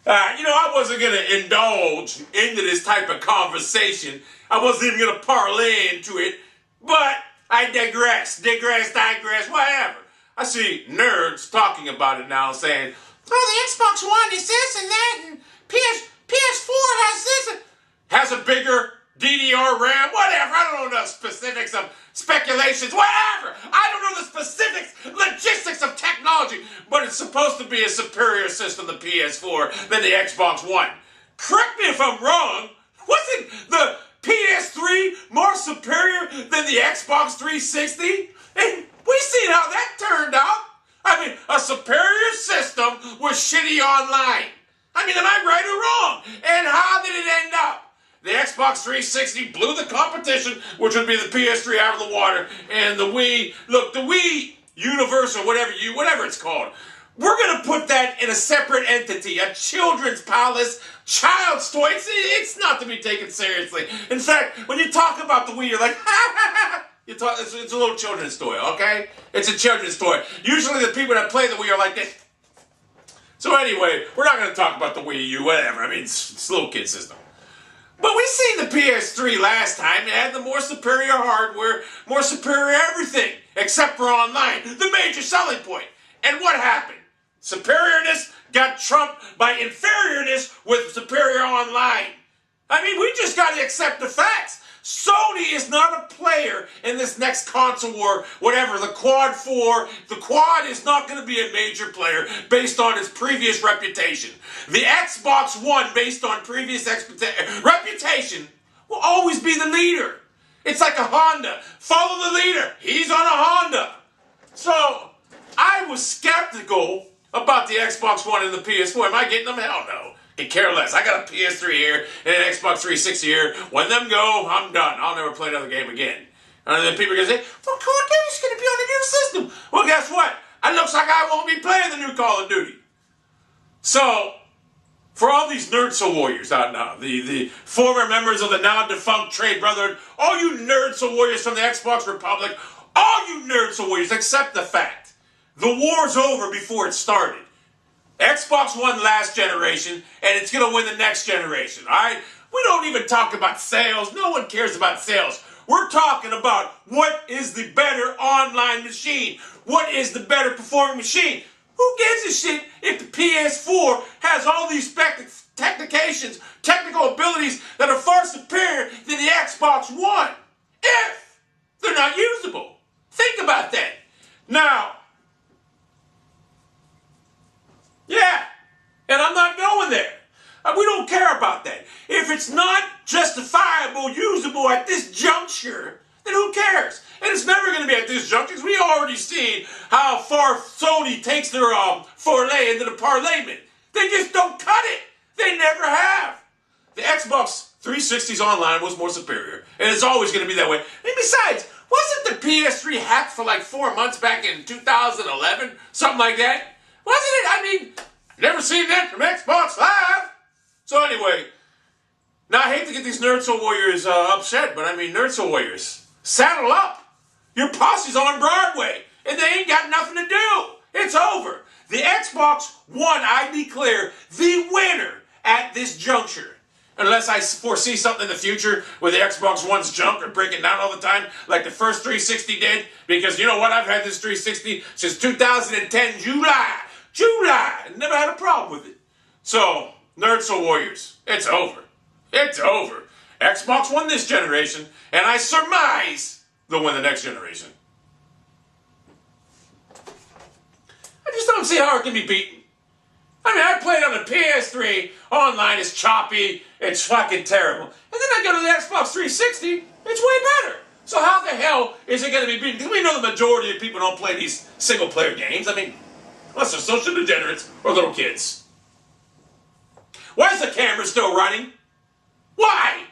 I wasn't going to indulge into this type of conversation. I wasn't even going to parlay into it. But I digress, whatever. I see nerds talking about it now saying, oh, the Xbox One is this and that, and PS4 has this, and has a bigger DDR RAM, whatever. I don't know the specifics of speculations, whatever. I don't know the specifics, logistics of technology, but it's supposed to be a superior system, the PS4, than the Xbox One. Correct me if I'm wrong. Wasn't the PS3 more superior than the Xbox 360? And we seen how that turned out. I mean, a superior system with shitty online. I mean, am I right or wrong? And how did it end up? The Xbox 360 blew the competition, which would be the PS3 out of the water, and the Wii, look, the Wii Universe or whatever it's called, we're going to put that in a separate entity, a children's palace, child's toy. It's not to be taken seriously. In fact, when you talk about the Wii, you're like, it's a little children's toy, okay? It's a children's toy. Usually the people that play the Wii are like this. So anyway, we're not going to talk about the Wii U, whatever. I mean, it's a little kid system. But we seen the PS3 last time. It had the more superior hardware, more superior everything, except for online, the major selling point. And what happened? Superiorness got trumped by inferiorness with superior online. I mean, we just got to accept the facts. Sony is not a player in this next console war, whatever, the Quad 4. The Quad is not going to be a major player based on its previous reputation. The Xbox One, based on previous reputation, will always be the leader. It's like a Honda. Follow the leader. He's on a Honda. So, I was skeptical about the Xbox One and the PS4. Am I getting them? Hell no. Can care less. I got a PS3 here and an Xbox 360 here. When them go, I'm done. I'll never play another game again. And then people are going to say, well, Call of Duty's going to be on the new system. Well, guess what? It looks like I won't be playing the new Call of Duty. So, for all these Nerdsoul warriors out now, the former members of the now-defunct Trade Brotherhood, all you Nerdsoul warriors from the Xbox Republic, all you Nerdsoul warriors, accept the fact. The war's over before it started. Xbox One last generation, and it's going to win the next generation, all right? We don't even talk about sales. No one cares about sales. We're talking about what is the better online machine. What is the better performing machine? Who gives a shit if the PS4 has all these technical abilities that are far superior than the Xbox One? If they're not usable. Think about that. Now, yeah, and I'm not going there. We don't care about that. If it's not justifiable, usable at this juncture, then who cares? And it's never going to be at this juncture, because we already seen how far Sony takes their foray into the parlayment. They just don't cut it. They never have. The Xbox 360's online was more superior, and it's always going to be that way. And besides, wasn't the PS3 hacked for like 4 months back in 2011? Something like that? Wasn't it? I mean, never seen that from Xbox Live. So anyway, now I hate to get these Nerdsoul warriors upset, but I mean, Nerdsoul warriors, saddle up. Your posse's on Broadway, and they ain't got nothing to do. It's over. The Xbox One, I declare, the winner at this juncture. Unless I foresee something in the future where the Xbox One's junk or breaking down all the time like the first 360 did. Because you know what? I've had this 360 since 2010, July. Never had a problem with it. So, Nerdsoul warriors, it's over. It's over. Xbox won this generation, and I surmise they'll win the next generation. I just don't see how it can be beaten. I mean, I played on the PS3, online is choppy, it's fucking terrible. And then I go to the Xbox 360, it's way better. So how the hell is it going to be beaten? Because we know the majority of people don't play these single-player games. I mean, unless they're social degenerates or little kids. Why is the camera still running? Why?